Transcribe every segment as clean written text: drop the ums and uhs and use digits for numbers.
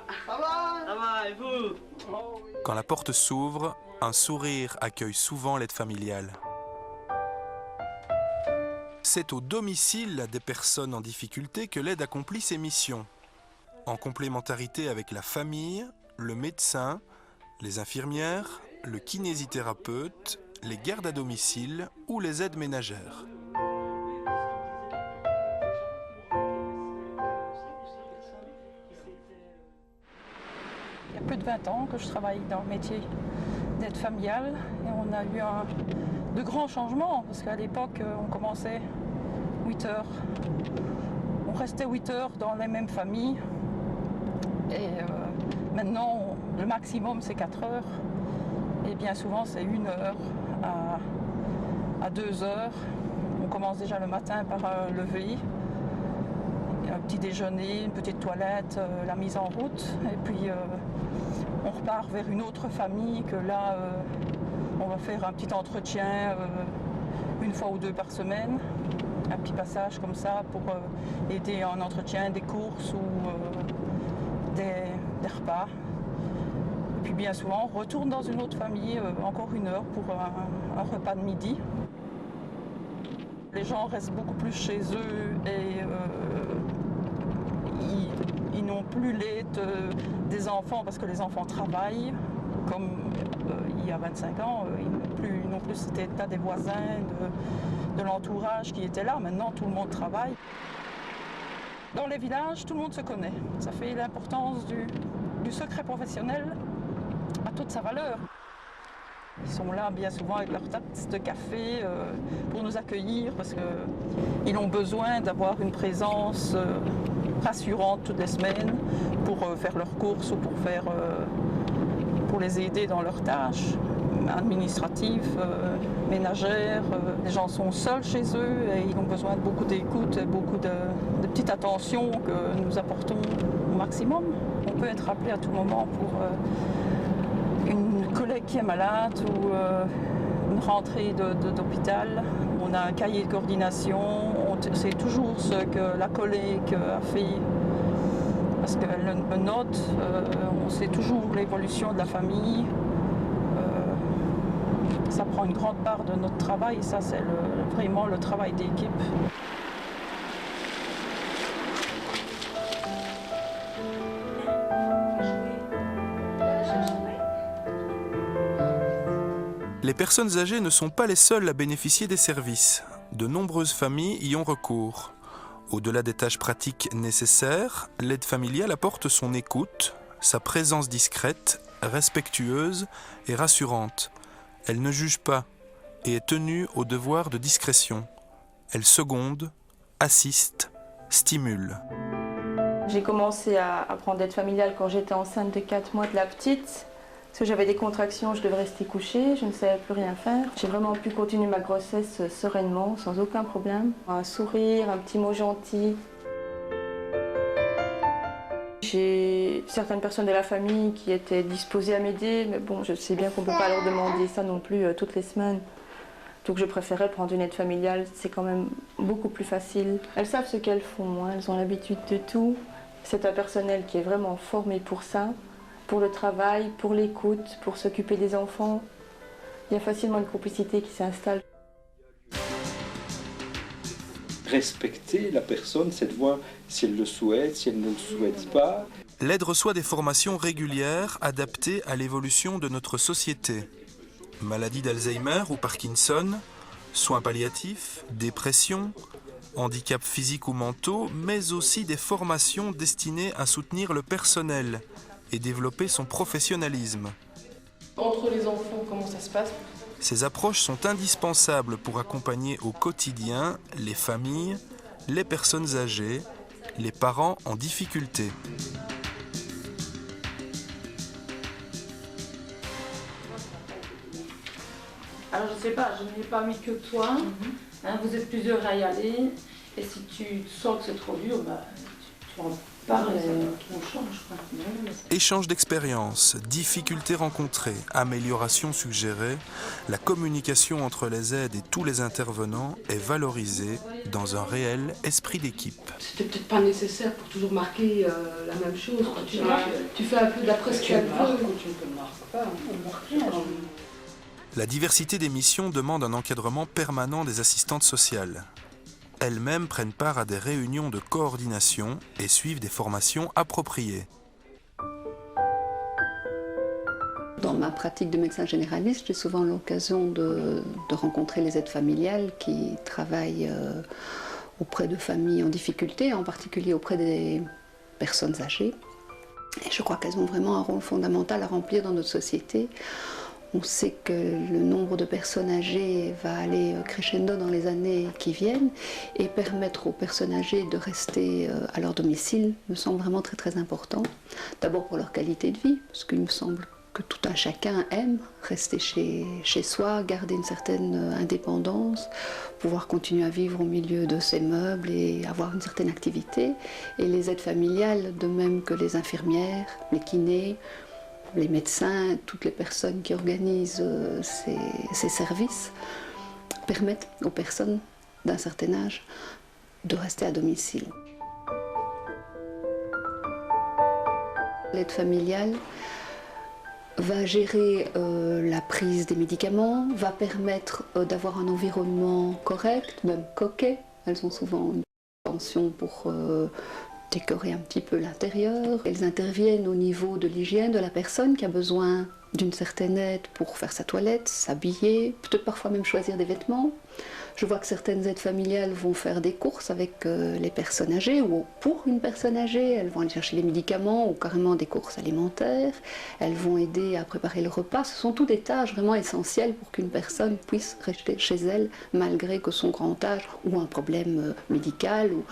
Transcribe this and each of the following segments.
va? Ça va? Ça va, et vous? Quand la porte s'ouvre, un sourire accueille souvent l'aide familiale. C'est au domicile des personnes en difficulté que l'aide accomplit ses missions. En complémentarité avec la famille, le médecin, les infirmières, le kinésithérapeute, les gardes à domicile ou les aides ménagères. Il y a plus de 20 ans que je travaille dans le métier d'aide familiale et on a eu de grands changements parce qu'à l'époque on commençait 8 heures. On restait 8 heures dans les mêmes familles et maintenant le maximum c'est 4 heures et bien souvent c'est 1 heure à 2 heures. On commence déjà le matin par un lever, un petit déjeuner, une petite toilette, la mise en route et puis on repart vers une autre famille que là on va faire un petit entretien 1 fois ou 2 par semaine, un petit passage comme ça pour aider en entretien des courses ou des repas. Et puis bien souvent on retourne dans une autre famille encore 1 heure pour un repas de midi. Les gens restent beaucoup plus chez eux et ils n'ont plus l'aide des enfants parce que les enfants travaillent, comme il y a 25 ans, ils n'ont plus cet état des voisins, de l'entourage qui était là. Maintenant, tout le monde travaille. Dans les villages, tout le monde se connaît. Ça fait l'importance du secret professionnel à toute sa valeur. Ils sont là bien souvent avec leur tasse de café pour nous accueillir parce qu'ils ont besoin d'avoir une présence rassurante toutes les semaines pour faire leurs courses ou pour les aider dans leurs tâches administratives, ménagères. Les gens sont seuls chez eux et ils ont besoin de beaucoup d'écoute et beaucoup de petites attentions que nous apportons au maximum. On peut être appelé à tout moment pour une collègue qui est malade ou une rentrée d'hôpital. On a un cahier de coordination, on sait toujours ce que la collègue a fait parce qu'elle le note, on sait toujours l'évolution de la famille. Ça prend une grande part de notre travail et ça c'est vraiment le travail d'équipe. Les personnes âgées ne sont pas les seules à bénéficier des services. De nombreuses familles y ont recours. Au-delà des tâches pratiques nécessaires, l'aide familiale apporte son écoute, sa présence discrète, respectueuse et rassurante. Elle ne juge pas et est tenue au devoir de discrétion. Elle seconde, assiste, stimule. J'ai commencé à prendre l'aide familiale quand j'étais enceinte de 4 mois de la petite. Parce que j'avais des contractions, je devais rester couchée, je ne savais plus rien faire. J'ai vraiment pu continuer ma grossesse sereinement, sans aucun problème. Un sourire, un petit mot gentil. J'ai certaines personnes de la famille qui étaient disposées à m'aider, mais bon, je sais bien qu'on ne peut pas leur demander ça non plus toutes les semaines. Donc je préférais prendre une aide familiale, c'est quand même beaucoup plus facile. Elles savent ce qu'elles font, hein. Elles ont l'habitude de tout. C'est un personnel qui est vraiment formé pour ça. Pour le travail, pour l'écoute, pour s'occuper des enfants. Il y a facilement une complicité qui s'installe. Respecter la personne, c'est de voir si elle le souhaite, si elle ne le souhaite pas. L'aide reçoit des formations régulières adaptées à l'évolution de notre société. Maladie d'Alzheimer ou Parkinson, soins palliatifs, dépression, handicap physique ou mentaux, mais aussi des formations destinées à soutenir le personnel et développer son professionnalisme. Entre les enfants, comment ça se passe? Ces approches sont indispensables pour accompagner au quotidien les familles, les personnes âgées, les parents en difficulté. Alors je ne sais pas, je n'ai pas mis que toi, hein, vous êtes plusieurs à y aller, et si tu sens que c'est trop dur, bah, tu en parles et Échange d'expériences, difficultés rencontrées, améliorations suggérées, la communication entre les aides et tous les intervenants est valorisée dans un réel esprit d'équipe. C'était peut-être pas nécessaire pour toujours marquer la même chose. Quoi. Tu fais un peu d'après ce qu'elle veut. La diversité des missions demande un encadrement permanent des assistantes sociales. Elles-mêmes prennent part à des réunions de coordination et suivent des formations appropriées. Dans ma pratique de médecin généraliste, j'ai souvent l'occasion de rencontrer les aides familiales qui travaillent auprès de familles en difficulté, en particulier auprès des personnes âgées. Et je crois qu'elles ont vraiment un rôle fondamental à remplir dans notre société. On sait que le nombre de personnes âgées va aller crescendo dans les années qui viennent et permettre aux personnes âgées de rester à leur domicile me semble vraiment très très important. D'abord pour leur qualité de vie, parce qu'il me semble que tout un chacun aime rester chez soi, garder une certaine indépendance, pouvoir continuer à vivre au milieu de ses meubles et avoir une certaine activité. Et les aides familiales, de même que les infirmières, les kinés, les médecins, toutes les personnes qui organisent ces services, permettent aux personnes d'un certain âge de rester à domicile. L'aide familiale va gérer la prise des médicaments, va permettre d'avoir un environnement correct, même coquet. Elles ont souvent une attention pour décorer un petit peu l'intérieur. Elles interviennent au niveau de l'hygiène de la personne qui a besoin d'une certaine aide pour faire sa toilette, s'habiller, peut-être parfois même choisir des vêtements. Je vois que certaines aides familiales vont faire des courses avec les personnes âgées ou pour une personne âgée. Elles vont aller chercher les médicaments ou carrément des courses alimentaires. Elles vont aider à préparer le repas. Ce sont toutes des tâches vraiment essentielles pour qu'une personne puisse rester chez elle malgré que son grand âge ou un problème médical ou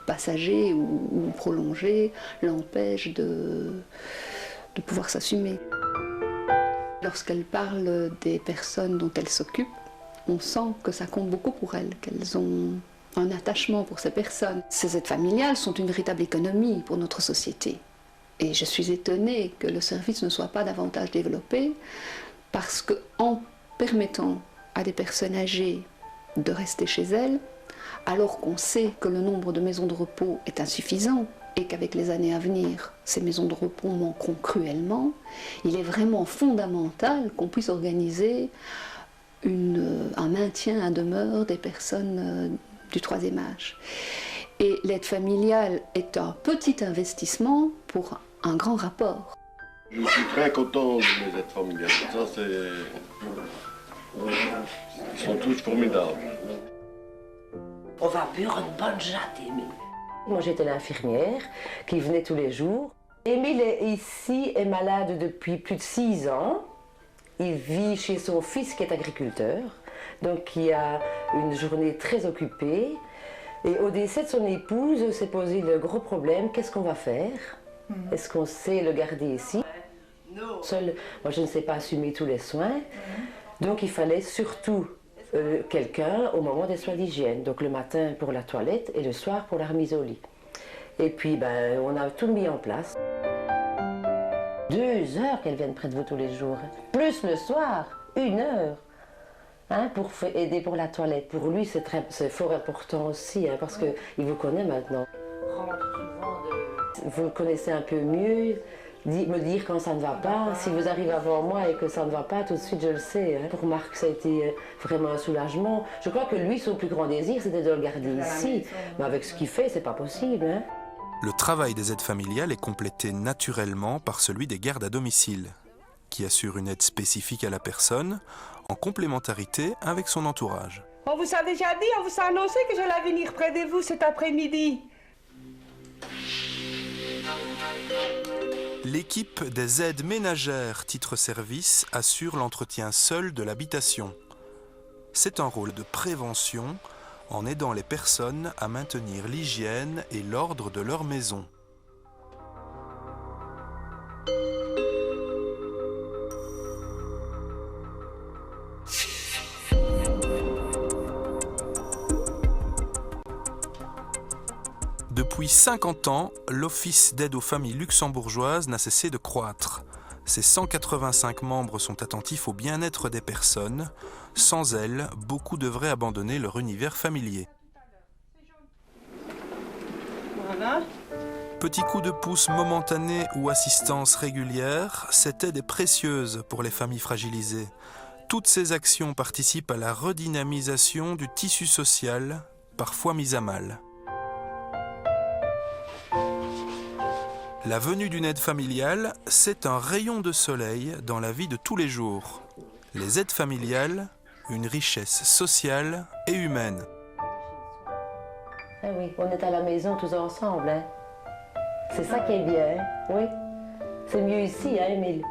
passager ou prolongé l'empêche de pouvoir s'assumer. Lorsqu'elle parle des personnes dont elle s'occupe, on sent que ça compte beaucoup pour elles, qu'elles ont un attachement pour ces personnes. Ces aides familiales sont une véritable économie pour notre société. Et je suis étonnée que le service ne soit pas davantage développé, parce qu'en permettant à des personnes âgées de rester chez elles, alors qu'on sait que le nombre de maisons de repos est insuffisant, et qu'avec les années à venir, ces maisons de repos manqueront cruellement, il est vraiment fondamental qu'on puisse organiser un maintien à demeure des personnes du troisième âge. Et l'aide familiale est un petit investissement pour un grand rapport. Je suis très content de mes aides familiales. Ça, ils sont tous formidables. On va boire une bonne jatte, Émile. Moi, j'étais l'infirmière qui venait tous les jours. Émile est ici, est malade depuis plus de 6 ans. Il vit chez son fils qui est agriculteur, donc qui a une journée très occupée. Et au décès de son épouse, s'est posé le gros problème, qu'est-ce qu'on va faire? Est-ce qu'on sait le garder ici? Seul, moi je ne sais pas assumer tous les soins, donc il fallait surtout quelqu'un au moment des soins d'hygiène, donc le matin pour la toilette et le soir pour la remise au lit. Et puis on a tout mis en place. 2 heures qu'elle vienne près de vous tous les jours, plus le soir, 1 heure, pour aider pour la toilette. Pour lui, c'est fort important aussi, parce qu'il vous connaît maintenant. Vous le connaissez un peu mieux, me dire quand ça ne va pas. Si vous arrivez avant moi et que ça ne va pas, tout de suite je le sais. Pour Marc, ça a été vraiment un soulagement. Je crois que lui, son plus grand désir, c'était de le garder ici. Mais avec ce qu'il fait, c'est pas possible. Le travail des aides familiales est complété naturellement par celui des gardes à domicile, qui assurent une aide spécifique à la personne, en complémentarité avec son entourage. On vous a déjà dit, on vous a annoncé que j'allais venir près de vous cet après-midi. L'équipe des aides ménagères titre-service assure l'entretien seul de l'habitation. C'est un rôle de prévention en aidant les personnes à maintenir l'hygiène et l'ordre de leur maison. Depuis Depuis 50 ans, l'Office d'aide aux familles luxembourgeoises n'a cessé de croître. Ses 185 membres sont attentifs au bien-être des personnes. Sans elles, beaucoup devraient abandonner leur univers familier. Voilà. Petit coup de pouce momentané ou assistance régulière, cette aide est précieuse pour les familles fragilisées. Toutes ces actions participent à la redynamisation du tissu social, parfois mis à mal. La venue d'une aide familiale, c'est un rayon de soleil dans la vie de tous les jours. Les aides familiales, une richesse sociale et humaine. Ah oui, on est à la maison tous ensemble. Hein. C'est ça qui est bien, oui. C'est mieux ici, hein, Émile?